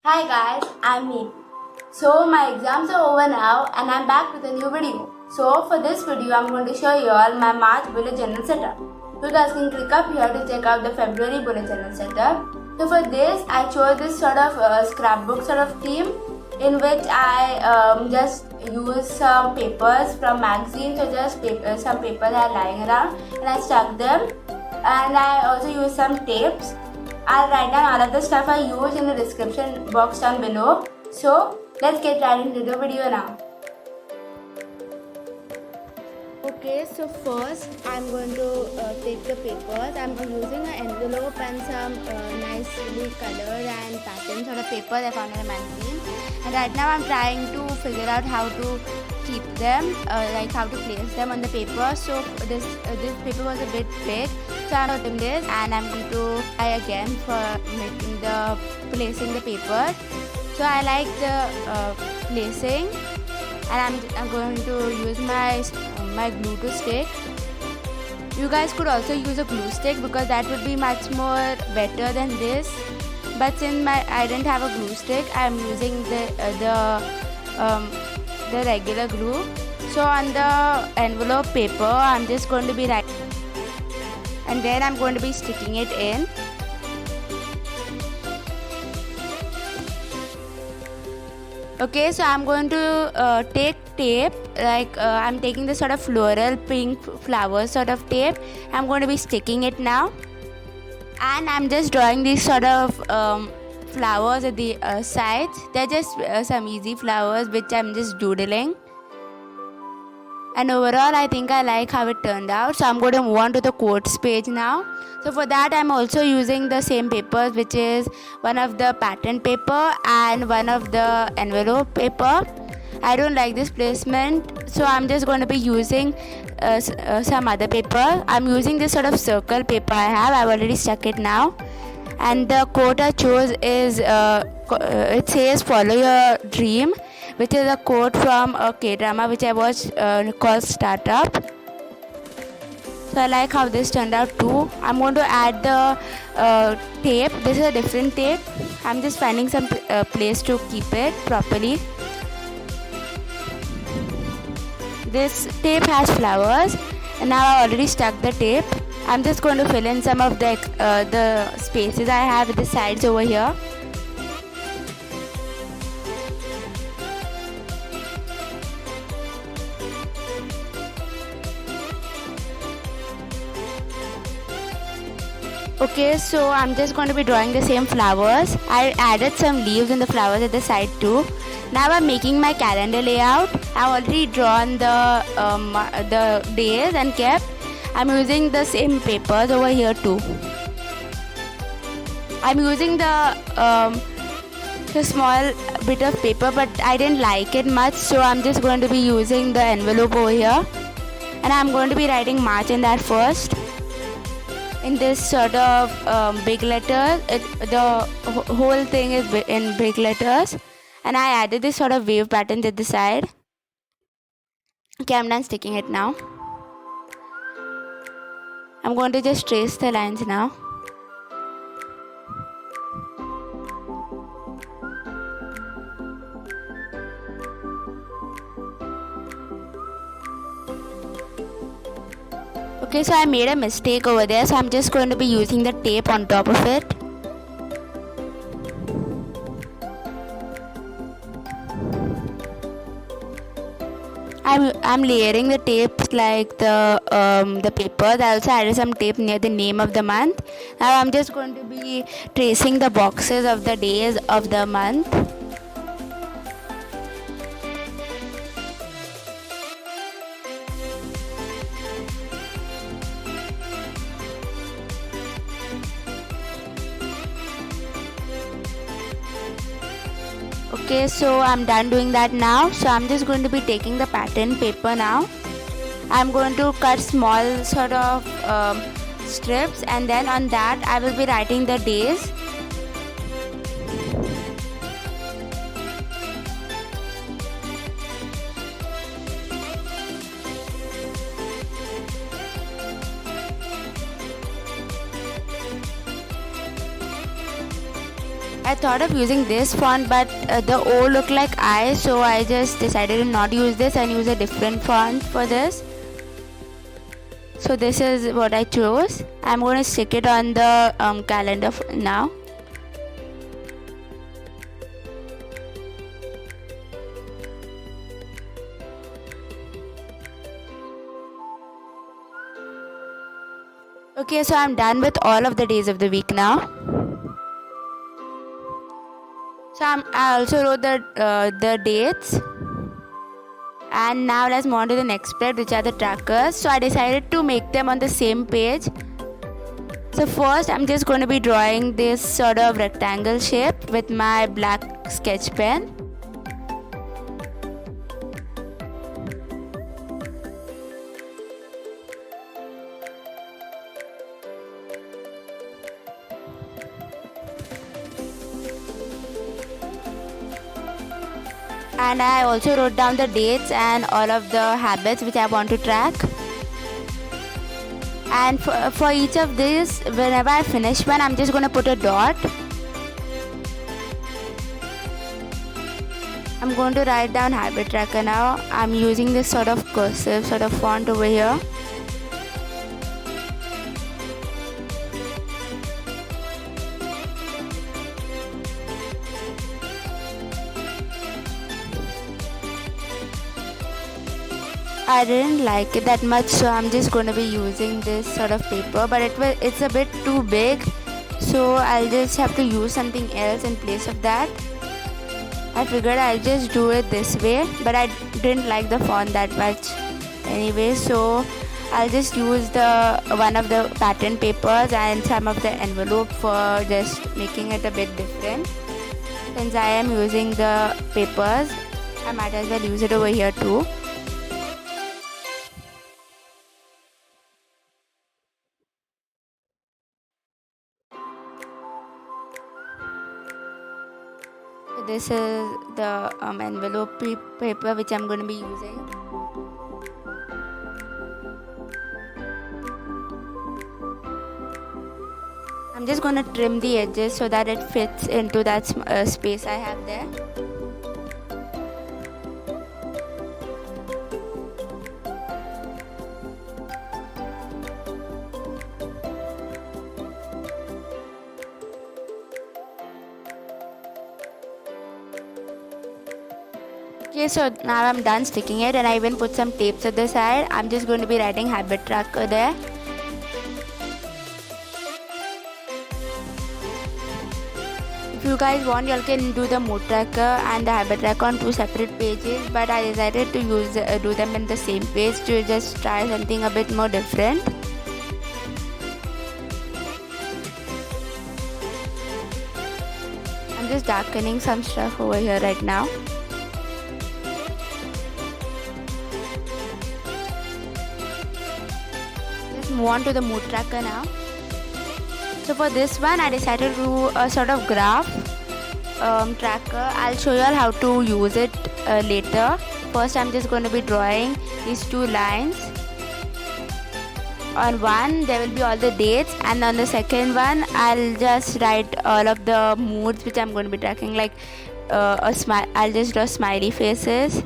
Hi guys, I'm me. So my exams are over now and I'm back with a new video. So for this video I'm going to show you all my March bullet journal setup. You guys can click up here to check out the February bullet journal setup. So for this I chose this sort of scrapbook sort of theme in which I just use some papers from magazines or just some papers that are lying around and I stuck them, and I also use some tapes. I'll write down all of the stuff I use in the description box down below. So let's get right into the video now. Okay, so first I'm going to take the papers. I'm using an envelope and some nicely colored and patterned sort of papers I found in a magazine. And right now I'm trying to figure out how to keep them, like how to place them on the paper. So this paper was a bit big, so I'm putting this and I'm going to try again for placing the paper. So I like the placing, and I'm going to use my glue to stick. You guys could also use a glue stick because that would be much more better than this. But since I didn't have a glue stick, I'm using the regular glue. So on the envelope paper, I'm just going to be writing, and then I'm going to be sticking it in. Okay, so I'm going to take tape, like I'm taking this sort of floral pink flower sort of tape. I'm going to be sticking it now, and I'm just drawing these sort of flowers at the sides. They're just some easy flowers which I'm just doodling. And overall I think I like how it turned out, so I'm going to move on to the quotes page now. So for that I'm also using the same papers, which is one of the pattern paper and one of the envelope paper. I don't like this placement, so I'm just going to be using some other paper. I'm using this sort of circle paper I've already stuck it now. And the quote I chose is it says follow your dream, which is a quote from a K-drama which I watched called Startup. So I like how this turned out too. I'm going to add the tape. This is a different tape. I'm just finding some place to keep it properly. This tape has flowers, and now I already stuck the tape. I'm just going to fill in some of the spaces I have at the sides over here. Okay, so I'm just going to be drawing the same flowers. I added some leaves in the flowers at the side too. Now I'm making my calendar layout. I've already drawn the days and kept. I'm using the same papers over here too. I'm using the small bit of paper, but I didn't like it much, so I'm just going to be using the envelope over here, and I'm going to be writing March in that first. In this sort of big letters, the whole thing is in big letters, and I added this sort of wave pattern at the side. Okay, I'm done sticking it now. I'm going to just trace the lines now. Okay, so I made a mistake over there, so I'm just going to be using the tape on top of it. I'm layering the tapes like the papers. I also added some tape near the name of the month. Now I'm just going to be tracing the boxes of the days of the month. Okay, so I'm done doing that now. So I'm just going to be taking the pattern paper now. I'm going to cut small sort of strips, and then on that I will be writing the days. I thought of using this font, but the O looked like I, so I just decided to not use this and use a different font for this. So this is what I chose. I'm going to stick it on the calendar now. Okay, so I'm done with all of the days of the week now. So I also wrote the dates. And now let's move on to the next spread, which are the trackers. So I decided to make them on the same page. So first I'm just going to be drawing this sort of rectangle shape with my black sketch pen. And I also wrote down the dates and all of the habits which I want to track. And for each of these, whenever I finish one, I'm just going to put a dot. I'm going to write down habit tracker now. I'm using this sort of cursive sort of font over here. I didn't like it that much, so I'm just going to be using this sort of paper, but it's a bit too big, so I'll just have to use something else in place of that. I figured I'll just do it this way, but I didn't like the font that much anyway, so I'll just use one of the pattern papers and some of the envelope for just making it a bit different. Since I am using the papers, I might as well use it over here too. This is the envelope paper which I'm going to be using. I'm just going to trim the edges so that it fits into that space I have there. Okay, so now I'm done sticking it, and I even put some tapes at the side. I'm just going to be writing habit tracker there. If you guys want, you all can do the mood tracker and the habit tracker on two separate pages, but I decided to do them in the same page to just try something a bit more different. I'm just darkening some stuff over here right now. Move on to the mood tracker now. So for this one, I decided to do a sort of graph tracker. I'll show you all how to use it later. First, I'm just going to be drawing these two lines. On one, there will be all the dates, and on the second one, I'll just write all of the moods which I'm going to be tracking, like I'll just draw smiley faces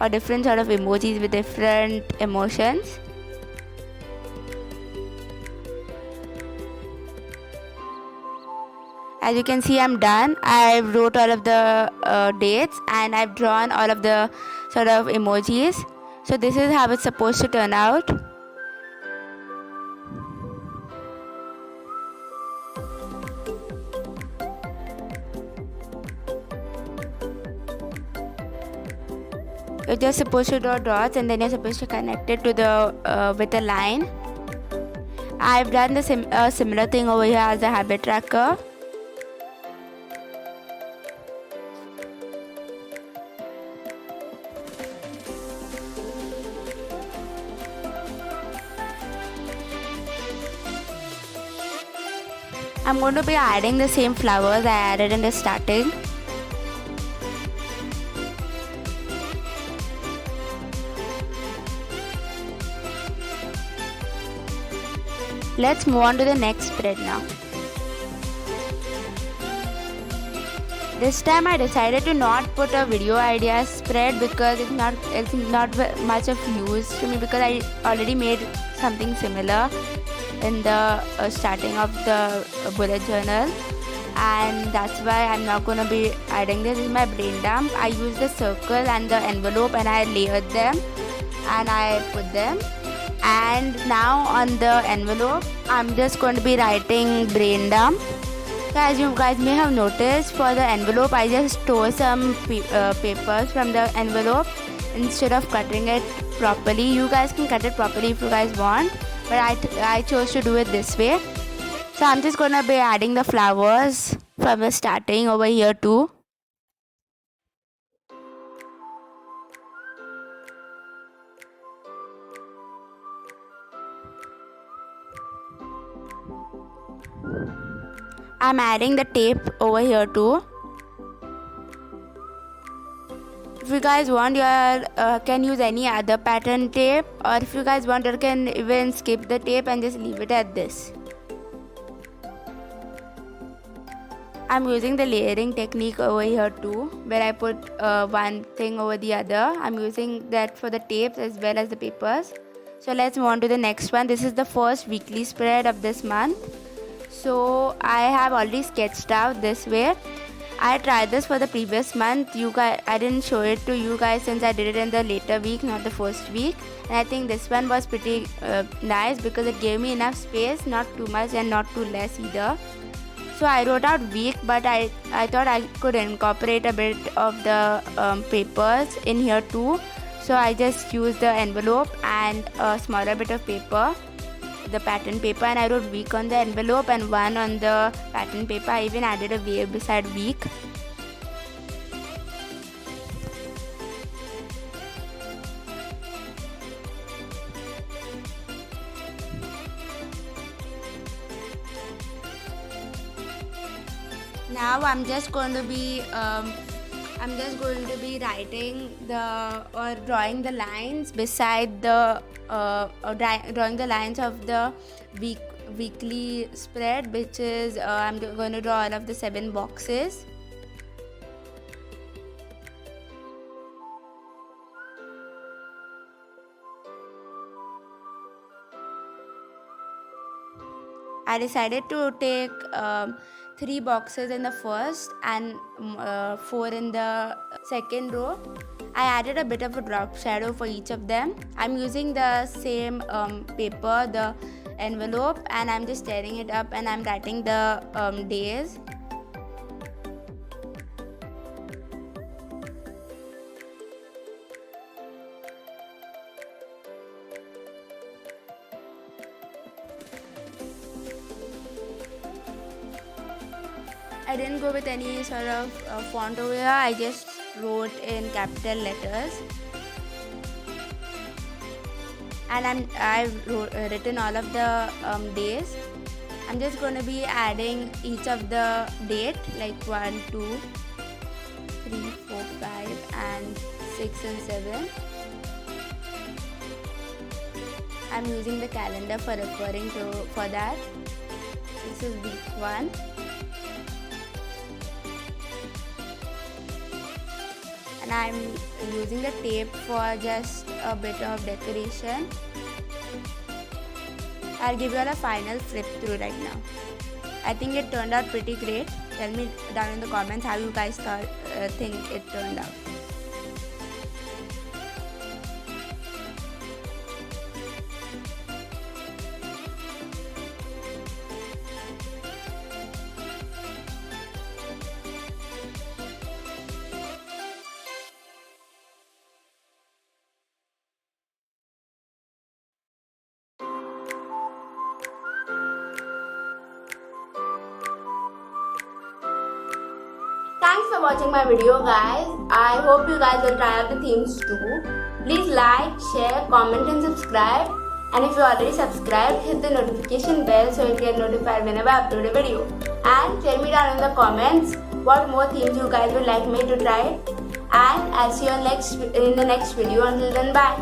or different sort of emojis with different emotions. As you can see, I'm done. I've wrote all of the dates, and I've drawn all of the sort of emojis. So this is how it's supposed to turn out. You're just supposed to draw dots, and then you're supposed to connect it to the with a line. I've done the similar thing over here as the habit tracker. I'm going to be adding the same flowers I added in the starting. Let's move on to the next spread now. This time I decided to not put a video idea spread because it's not much of use to me, because I already made something similar in the starting of the bullet journal, and that's why I'm not gonna be adding this. This is my brain dump. I used the circle and the envelope and I layered them and I put them. And now on the envelope I'm just going to be writing brain dump. So as you guys may have noticed, for the envelope I just tore some papers from the envelope instead of cutting it properly. You guys can cut it properly if you guys want, but I chose to do it this way. So I'm just gonna be adding the flowers from the starting over here too. I'm adding the tape over here too. If you guys want, you can use any other pattern tape, or if you guys want, you can even skip the tape and just leave it at this. I'm using the layering technique over here too, where I put one thing over the other. I'm using that for the tapes as well as the papers. So let's move on to the next one. This is the first weekly spread of this month. So I have already sketched out this way. I tried this for the previous month. I didn't show it to you guys since I did it in the later week, not the first week. And I think this one was pretty nice because it gave me enough space, not too much and not too less either. So I wrote out week, but I thought I could incorporate a bit of the papers in here too. So I just used the envelope and a smaller bit of paper, the pattern paper, and I wrote week on the envelope and one on the pattern paper. I even added a wave beside week. Now I'm just going to be writing or drawing the lines beside the drawing the lines of the weekly spread, which is I'm going to draw all of the 7 boxes. I decided to take 3 boxes in the first and 4 in the second row. I added a bit of a drop shadow for each of them. I'm using the same paper, the envelope, and I'm just tearing it up and I'm writing the days. I didn't go with any sort of font over here. I just wrote in capital letters, and I've written all of the days. I'm just going to be adding each of the date, like 1, 2, 3, 4, 5 and 6 and 7. I'm using the calendar for referring to for that. This is week 1. And I'm using the tape for just a bit of decoration. I'll give you all a final flip through right now. I think it turned out pretty great. Tell me down in the comments how you guys think it turned out. Thanks for watching my video, guys. I hope you guys will try out the themes too. Please like, share, comment and subscribe. And if you already subscribed, hit the notification bell so you get notified whenever I upload a video. And tell me down in the comments what more themes you guys would like me to try. And I'll see you in the next video. Until then, bye.